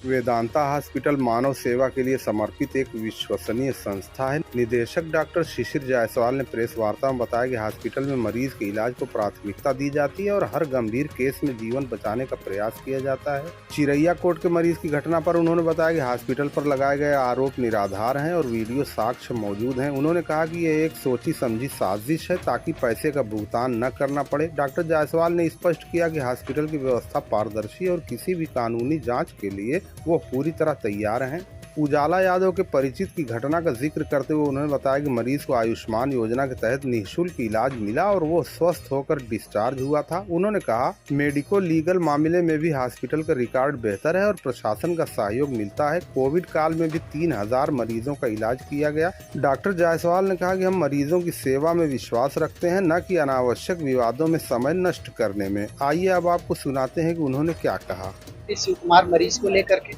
Vedanta hospital मानव सेवा के लिए समर्पित एक विश्वसनीय संस्था है। निदेशक डॉक्टर शिशिर जायसवाल ने प्रेस वार्ता में बताया कि हॉस्पिटल में मरीज के इलाज को प्राथमिकता दी जाती है और हर गंभीर केस में जीवन बचाने का प्रयास किया जाता है। चिरैया कोट के मरीज की घटना पर उन्होंने बताया कि हॉस्पिटल पर लगाए गए आरोप निराधार हैं और वीडियो साक्ष्य मौजूद हैं। उन्होंने कहा कि यह एक सोची समझी साजिश है ताकि पैसे का भुगतान न करना पड़े। डॉक्टर जायसवाल ने स्पष्ट किया कि हॉस्पिटल की व्यवस्था पारदर्शी और किसी भी कानूनी जाँच के लिए वो पूरी तरह तैयार हैं। उजाला यादव के परिचित की घटना का जिक्र करते हुए उन्होंने बताया कि मरीज को आयुष्मान योजना के तहत निःशुल्क इलाज मिला और वो स्वस्थ होकर डिस्चार्ज हुआ था। उन्होंने कहा, मेडिको लीगल मामले में भी हॉस्पिटल का रिकॉर्ड बेहतर है और प्रशासन का सहयोग मिलता है। कोविड काल में भी 3000 मरीजों का इलाज किया गया। डॉक्टर जायसवाल ने कहा कि हम मरीजों की सेवा में विश्वास रखते हैं, न कि अनावश्यक विवादों में समय नष्ट करने में। आइए अब आपको सुनाते हैं कि उन्होंने क्या कहा। शिव कुमार मरीज को लेकर के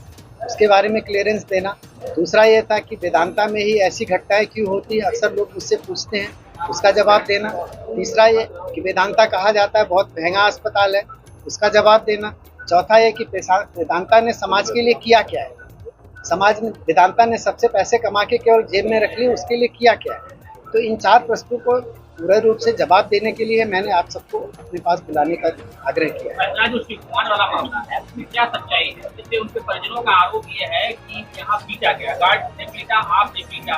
उसके बारे में क्लियरेंस देना। दूसरा ये था कि वेदांता में ही ऐसी घटनाएं क्यों होती है, अक्सर लोग मुझसे पूछते हैं, उसका जवाब देना। तीसरा ये कि वेदांता कहा जाता है बहुत महंगा अस्पताल है, उसका जवाब देना। चौथा ये कि वेदांता ने समाज के लिए किया क्या है, समाज में वेदांता ने सबसे पैसे कमा के केवल जेब में रख लिए, उसके लिए किया क्या है। तो इन 4 प्रश्नों को पूरे रूप से जवाब देने के लिए मैंने आप सबको अपने पास बुलाने का आग्रह किया। जो शिव कुमार वाला मामला है उसमें क्या सच्चाई है? जैसे उनके परिजनों का आरोप ये है कि यहाँ पीटा गया, गार्ड ने पीटा, आपने पीटा,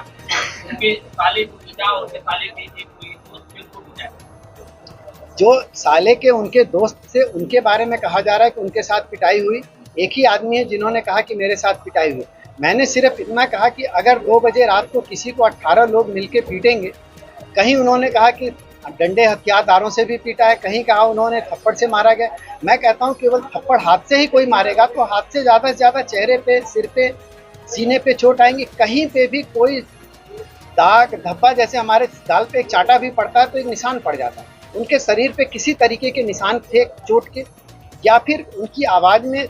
उनके साले को पीटा, उनके साले के कोई दोस्त थे उनको पीटा। जो साले के उनके दोस्त से उनके बारे में कहा जा रहा है कि उनके साथ पिटाई हुई, एक ही आदमी है जिन्होंने कहा कि मेरे साथ पिटाई हुई। मैंने सिर्फ इतना कहा कि अगर 2 बजे रात को किसी को 18 लोग मिलके पीटेंगे, कहीं उन्होंने कहा कि डंडे हथियारदारों से भी पीटा है, कहीं कहा उन्होंने थप्पड़ से मारा गया। मैं कहता हूं केवल थप्पड़ हाथ से ही कोई मारेगा तो हाथ से ज़्यादा चेहरे पे, सिर पे, सीने पे चोट आएंगी। कहीं पे भी कोई दाग धब्बा, जैसे हमारे दाल पे एक चाटा भी पड़ता है तो एक निशान पड़ जाता है। उनके शरीर पे किसी तरीके के निशान थे चोट के, या फिर उनकी आवाज़ में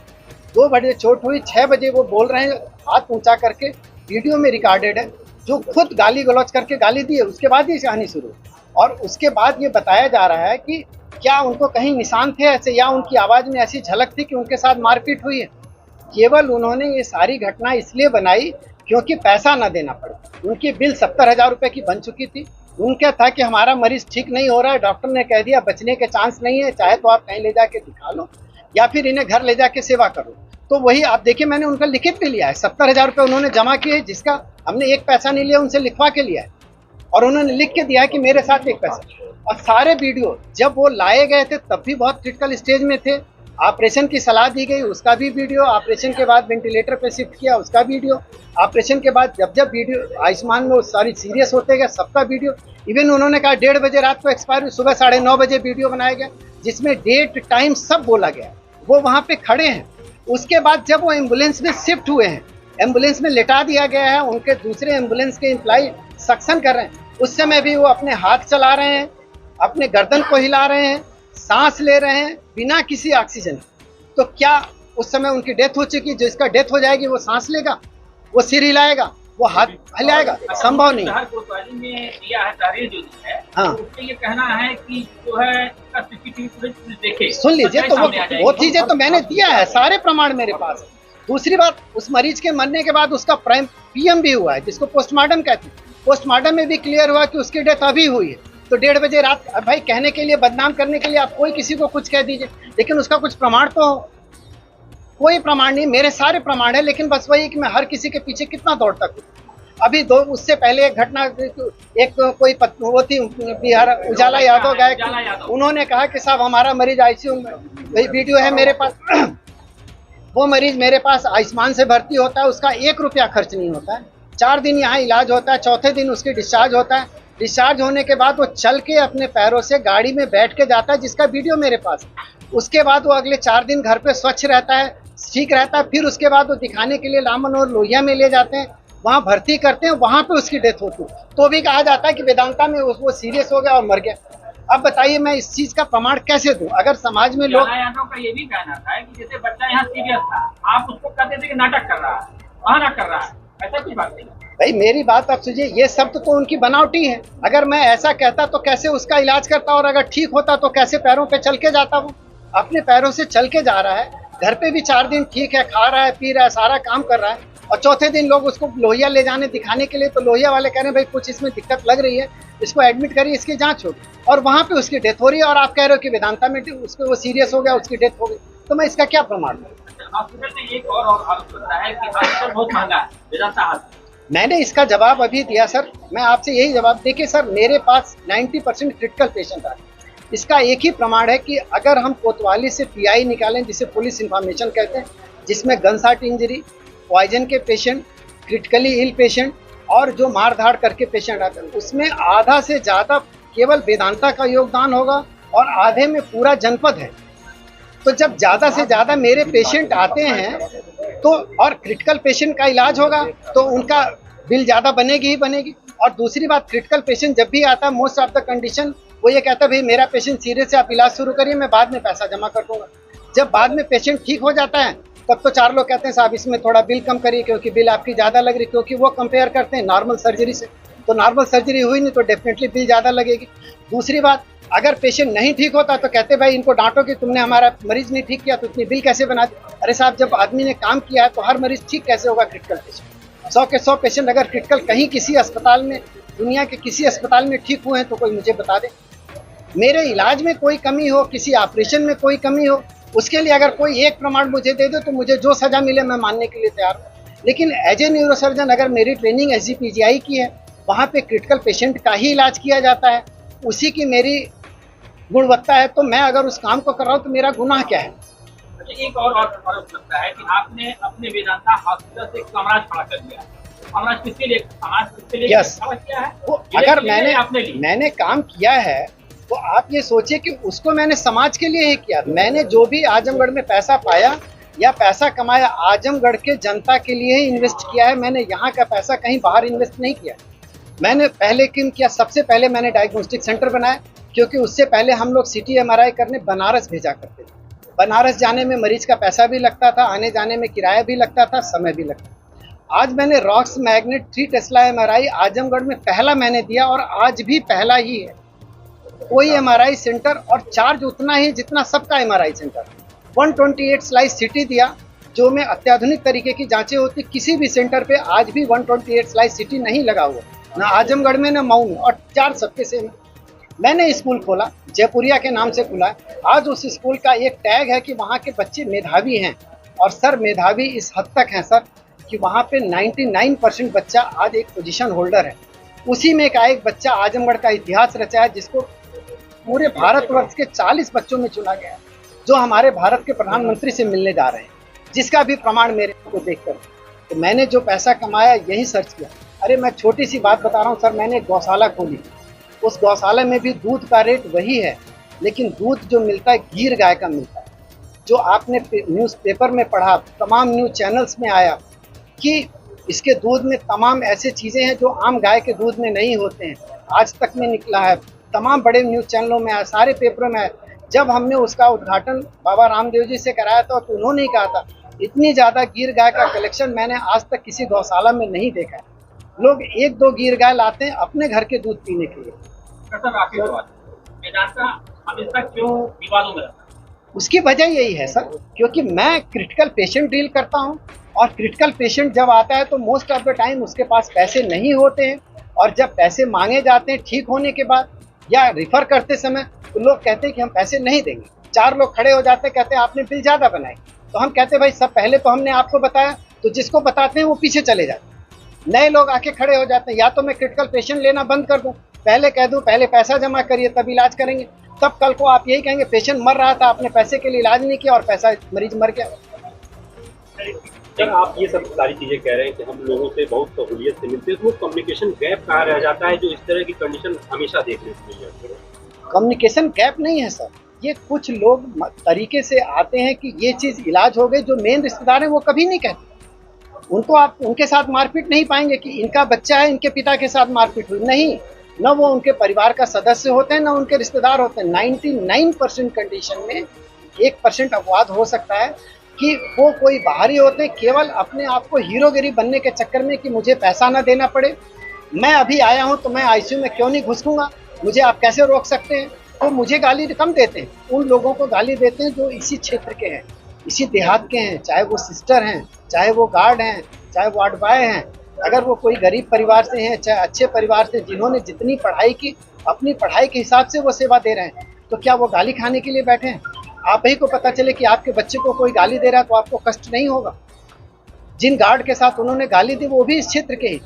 2 बजे चोट हुई, 6 बजे वो बोल रहे हैं हाथ ऊँचा करके, वीडियो में रिकॉर्डेड है, जो खुद गाली गलौज करके गाली दी है। उसके बाद ये कहानी शुरू और उसके बाद ये बताया जा रहा है कि क्या उनको कहीं निशान थे ऐसे, या उनकी आवाज़ में ऐसी झलक थी कि उनके साथ मारपीट हुई है। केवल उन्होंने ये सारी घटना इसलिए बनाई क्योंकि पैसा ना देना पड़े। उनकी बिल 70,000 रुपये की बन चुकी थी। उनका था कि हमारा मरीज ठीक नहीं हो रहा है, डॉक्टर ने कह दिया बचने के चांस नहीं है, चाहे तो आप कहीं ले जाके दिखा लो या फिर इन्हें घर ले जाके सेवा करो। तो वही आप देखिए, मैंने उनका लिखित भी लिया है, 70,000 रुपये उन्होंने जमा किए, जिसका हमने एक पैसा नहीं लिया, उनसे लिखवा के लिया है और उन्होंने लिख के दिया है कि मेरे साथ एक पैसा। और सारे वीडियो जब वो लाए गए थे तब भी बहुत क्रिटिकल स्टेज में थे, ऑपरेशन की सलाह दी गई उसका भी वीडियो, ऑपरेशन के बाद वेंटिलेटर पे शिफ्ट किया उसका वीडियो, ऑपरेशन के बाद जब वीडियो आयुष्मान में सारी सीरियस होते गए सबका वीडियो। इवन उन्होंने कहा 1:30 बजे रात को एक्सपायर हुई, सुबह 9:30 बजे वीडियो बनाया गया जिसमें डेट टाइम सब बोला गया। वो वहाँ पे खड़े हैं। उसके बाद जब वो एम्बुलेंस में शिफ्ट हुए हैं, एम्बुलेंस में लिटा दिया गया है, उनके दूसरे एम्बुलेंस के एम्प्लॉय सक्शन कर रहे हैं, उस समय भी वो अपने हाथ चला रहे हैं, अपने गर्दन को हिला रहे हैं, सांस ले रहे हैं बिना किसी ऑक्सीजन। तो क्या उस समय उनकी डेथ हो चुकी? जिसका डेथ हो जाएगी वो सांस लेगा, वो सिर हिलाएगा, वो हाथ हिलाएगा? संभव नहीं। में दिया है तहरीर जो दी है, हाँ, तो उसमें ये कहना है कि जो है सीसीटीवी फुटेज देखे, सुन लीजिए, तो वो चीजें तो मैंने दिया है, सारे प्रमाण मेरे पास है। दूसरी बात, उस मरीज के मरने के बाद उसका पीएम भी हुआ है, जिसको पोस्टमार्टम कहते हैं। पोस्टमार्टम में भी क्लियर हुआ कि उसकी डेथ अभी हुई है। तो 1:30 बजे रात, भाई कहने के लिए, बदनाम करने के लिए आप कोई किसी को कुछ कह दीजिए, लेकिन उसका कुछ प्रमाण तो हो। कोई प्रमाण नहीं, मेरे सारे प्रमाण है, लेकिन बस वही कि मैं हर किसी के पीछे कितना दौड़ता हूँ। अभी उससे पहले एक घटना, एक कोई वो थी बिहार, उजाला यादव गए, उन्होंने कहा कि साहब हमारा मरीज आईसीयू में, वही वीडियो है मेरे पास। वो मरीज मेरे पास आयुष्मान से भर्ती होता है, उसका 1 रुपया खर्च नहीं होता है, 4 दिन यहाँ इलाज होता है, चौथे दिन उसकी डिस्चार्ज होता है। डिस्चार्ज होने के बाद वो चल के अपने पैरों से गाड़ी में बैठ के जाता है, जिसका वीडियो मेरे पास है। उसके बाद वो अगले 4 दिन घर पे स्वच्छ रहता है, ठीक रहता है। फिर उसके बाद वो दिखाने के लिए लामन और लोहिया में ले जाते हैं, वहाँ भर्ती करते हैं, वहाँ पे उसकी डेथ होती है। तो भी कहा जाता है कि वेदांता में वो सीरियस हो गया और मर गया। अब बताइए मैं इस चीज का प्रमाण कैसे दूं? अगर समाज में लोग, यादव का ये भी कहना था कि जैसे बच्चा यहाँ सीरियस था, आप उसको कहते थे कि नाटक कर रहा है, बहाना कर रहा है, ऐसा कुछ बात नहीं। भाई मेरी बात आप सुनिए, ये शब्द तो उनकी बनावटी है। अगर मैं ऐसा कहता तो कैसे उसका इलाज करता, और अगर ठीक होता तो कैसे पैरों पे चल के जाता? वो अपने पैरों से चल के जा रहा है, घर पे भी 4 दिन ठीक है, खा रहा है, पी रहा है, सारा काम कर रहा है, और चौथे दिन लोग उसको लोहिया ले जाने दिखाने के लिए, तो लोहिया वाले कह रहे हैं भाई कुछ इसमें दिक्कत लग रही है, इसको एडमिट करिए, इसकी जांच होगी, और वहाँ पे उसकी डेथ हो रही है, और आप कह रहे हो कि वेदांता में उसको वो सीरियस हो गया, उसकी डेथ हो गई, तो मैं इसका क्या प्रमाण दूं? हॉस्पिटल में एक और आरोप लगता है कि हॉस्पिटल बहुत महंगा है, वेदांता हॉस्पिटल। मैंने इसका जवाब अभी दिया सर, मैं आपसे यही जवाब, देखिए सर, मेरे पास 90% क्रिटिकल पेशेंट आए। इसका एक ही प्रमाण है कि अगर हम कोतवाली से पीआई निकालें, जिसे पुलिस इंफॉर्मेशन कहते हैं, जिसमें गनशॉट इंजरी, पॉइजन के पेशेंट, क्रिटिकली इल पेशेंट और जो मार धाड़ करके पेशेंट आते हैं, उसमें आधा से ज़्यादा केवल वेदांता का योगदान होगा और आधे में पूरा जनपद है। तो जब ज़्यादा से ज़्यादा मेरे पेशेंट आते हैं तो और क्रिटिकल पेशेंट का इलाज होगा तो उनका बिल ज़्यादा बनेगी ही बनेगी। और दूसरी बात, क्रिटिकल पेशेंट जब भी आता है, मोस्ट ऑफ द कंडीशन वो ये कहता है भाई मेरा पेशेंट सीरियस है, आप इलाज शुरू करिए, मैं बाद में पैसा जमा कर दूंगा। जब बाद में पेशेंट ठीक हो जाता है तब तो 4 लोग कहते हैं साहब इसमें थोड़ा बिल कम करिए क्योंकि बिल आपकी ज़्यादा लग रही, क्योंकि वो कंपेयर करते हैं नॉर्मल सर्जरी से, तो नॉर्मल सर्जरी हुई नहीं तो डेफिनेटली बिल ज़्यादा लगेगी। दूसरी बात, अगर पेशेंट नहीं ठीक होता तो कहते भाई इनको डांटो कि तुमने हमारा मरीज नहीं ठीक किया तो इतनी बिल कैसे बना दी। अरे साहब, जब आदमी ने काम किया है तो हर मरीज ठीक कैसे होगा? क्रिटिकल पेशेंट 100 के 100 पेशेंट अगर क्रिटिकल कहीं किसी अस्पताल में, दुनिया के किसी अस्पताल में ठीक हुए हैं तो कोई मुझे बता दे। मेरे इलाज में कोई कमी हो, किसी ऑपरेशन में कोई कमी हो, उसके लिए अगर कोई एक प्रमाण मुझे दे दो तो मुझे जो सजा मिले मैं मानने के लिए तैयार हूँ। लेकिन एज ए न्यूरोसर्जन अगर मेरी ट्रेनिंग SGPGI की है, वहाँ पे क्रिटिकल पेशेंट का ही इलाज किया जाता है, उसी की मेरी गुणवत्ता है, तो मैं अगर उस काम को कर रहा हूँ तो मेरा गुनाह क्या है? एक और आरोप लगता है कि आपने अपने वेदांता हॉस्पिटल से कमरा खड़ा कर दिया। कमरा किसके लिए? समाज किसके लिए खड़ा किया है? वो अगर मैंने काम किया है तो आप ये सोचिए कि उसको मैंने समाज के लिए ही किया। मैंने जो भी आजमगढ़ में पैसा पाया या पैसा कमाया, आजमगढ़ के जनता के लिए ही इन्वेस्ट किया है। मैंने यहाँ का पैसा कहीं बाहर इन्वेस्ट नहीं किया। मैंने पहले किया, सबसे पहले मैंने डायग्नोस्टिक सेंटर बनाया, क्योंकि उससे पहले हम लोग CT MRI करने बनारस भेजा करते थे। बनारस जाने में मरीज का पैसा भी लगता था, आने जाने में किराया भी लगता था, समय भी लगता था। आज मैंने rocks magnet 3 Tesla MRI Azamgarh में पहला मैंने दिया और आज भी पहला ही है। कोई MRI सेंटर और चार्ज उतना ही जितना सबका MRI सेंटर। 128 स्लाइस CT दिया, जो में अत्याधुनिक तरीके की जांचें होती, किसी भी सेंटर पे आज भी 128 स्लाइस CT नहीं लगा हुआ, ना आजमगढ़ में ना मऊ में, और चार्ज सबके सेम। मैंने स्कूल खोला, जयपुरिया के नाम से खुला। आज उस स्कूल का एक टैग है कि वहाँ के बच्चे मेधावी हैं, और सर मेधावी इस हद तक हैं सर कि वहाँ पे 99% बच्चा आज एक पोजीशन होल्डर है। उसी में एक बच्चा आजमगढ़ का इतिहास रचा है, जिसको पूरे भारतवर्ष के 40 बच्चों में चुना गया है, जो हमारे भारत के प्रधानमंत्री से मिलने जा रहे हैं, जिसका भी प्रमाण मेरे को देखकर। तो मैंने जो पैसा कमाया यही सर्च किया। अरे मैं छोटी सी बात बता रहा हूँ सर, मैंने गौशाला खोली, उस गौशाला में भी दूध का रेट वही है, लेकिन दूध जो मिलता है गीर गाय का मिलता है। जो आपने न्यूज़पेपर में पढ़ा, तमाम न्यूज़ चैनल्स में आया कि इसके दूध में तमाम ऐसे चीज़ें हैं जो आम गाय के दूध में नहीं होते हैं, आज तक में निकला है, तमाम बड़े न्यूज़ चैनलों में आया, सारे पेपरों में आया। जब हमने उसका उद्घाटन बाबा रामदेव जी से कराया था तो उन्होंने ही कहा था, इतनी ज़्यादा गीर गाय का कलेक्शन मैंने आज तक किसी गौशाला में नहीं देखा है। लोग 1-2 गीर गाय लाते हैं अपने घर के दूध पीने के लिए। वेदांता क्यों विवादों में रहता है? उसकी वजह यही है सर, क्योंकि मैं क्रिटिकल पेशेंट डील करता हूं, और क्रिटिकल पेशेंट जब आता है तो मोस्ट ऑफ द टाइम उसके पास पैसे नहीं होते हैं, और जब पैसे मांगे जाते हैं ठीक होने के बाद या रिफ़र करते समय, तो लोग कहते हैं कि हम पैसे नहीं देंगे। 4 लोग खड़े हो जाते हैं, कहते हैं आपने बिल ज़्यादा बनाई, तो हम कहते हैं भाई सब पहले तो हमने आपको बताया, तो जिसको बताते हैं वो पीछे चले जाते हैं। नए लोग आके खड़े हो जाते हैं, या तो मैं क्रिटिकल पेशेंट लेना बंद कर दूं, पहले कह दूं पहले पैसा जमा करिए तब इलाज करेंगे, तब कल को आप यही कहेंगे पेशेंट मर रहा था, आपने पैसे के लिए इलाज नहीं किया और पैसा मरीज मर गया। सर, आप ये सब सारी चीज़ें कह रहे हैं कि हम लोगों से बहुत सहूलियत से मिलते हैं, तो वो कम्युनिकेशन गैप कहाँ रह जाता है जो इस तरह की कंडीशन हमेशा देखने को मिल जाती है? कम्युनिकेशन गैप नहीं है सर, ये कुछ लोग तरीके से आते हैं कि ये चीज़ इलाज हो गई, जो मेन रिश्तेदार हैं वो कभी नहीं कहते। उनको आप उनके साथ मारपीट नहीं पाएंगे कि इनका बच्चा है, इनके पिता के साथ मारपीट हुई, नहीं, न वो उनके परिवार का सदस्य होते हैं, न उनके रिश्तेदार होते हैं। 99% कंडीशन में 1% अपवाद हो सकता है कि वो कोई बाहरी होते हैं, केवल अपने आप को हीरोगिरी बनने के चक्कर में कि मुझे पैसा ना देना पड़े, मैं अभी आया हूँ तो मैं ICU में क्यों नहीं घुसूंगा, मुझे आप कैसे रोक सकते हैं, तो मुझे गाली कम देते हैं, उन लोगों को गाली देते हैं जो इसी क्षेत्र के हैं। इसी देहात के हैं, चाहे वो सिस्टर हैं, चाहे वो गार्ड हैं, चाहे वार्ड बॉय हैं, अगर वो कोई गरीब परिवार से हैं, चाहे अच्छे परिवार से, जिन्होंने जितनी पढ़ाई की अपनी पढ़ाई के हिसाब से वो सेवा दे रहे हैं, तो क्या वो गाली खाने के लिए बैठे हैं? आप ही को पता चले कि आपके बच्चे को कोई गाली दे रहा है तो आपको कष्ट नहीं होगा? जिन गार्ड के साथ उन्होंने गाली दी वो भी इस क्षेत्र के ही।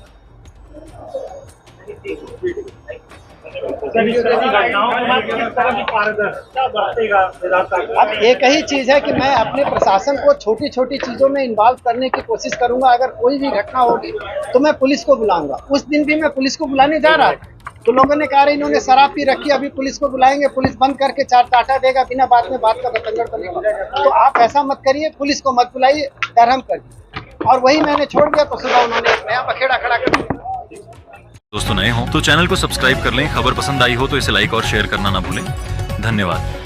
अब एक ही चीज है कि मैं अपने प्रशासन को छोटी छोटी चीजों में इन्वॉल्व करने की कोशिश करूंगा। अगर कोई भी घटना होगी तो मैं पुलिस को बुलाऊंगा। उस दिन भी मैं पुलिस को बुलाने जा रहा था तो लोगों ने कहा इन्होंने शराब पी रखी, अभी पुलिस को बुलाएंगे, पुलिस बंद करके चार टाटा देगा, बिना बात में बात का बतंगड़ बनेगा। तो आप ऐसा मत करिए, पुलिस को मत बुलाइए, दरहम करिए। और वही मैंने छोड़ दिया तो सुबह उन्होंने एक नया बखेड़ा खड़ा कर दिया। दोस्तों नए हो तो चैनल को सब्सक्राइब कर लें, खबर पसंद आई हो तो इसे लाइक और शेयर करना ना भूलें। धन्यवाद।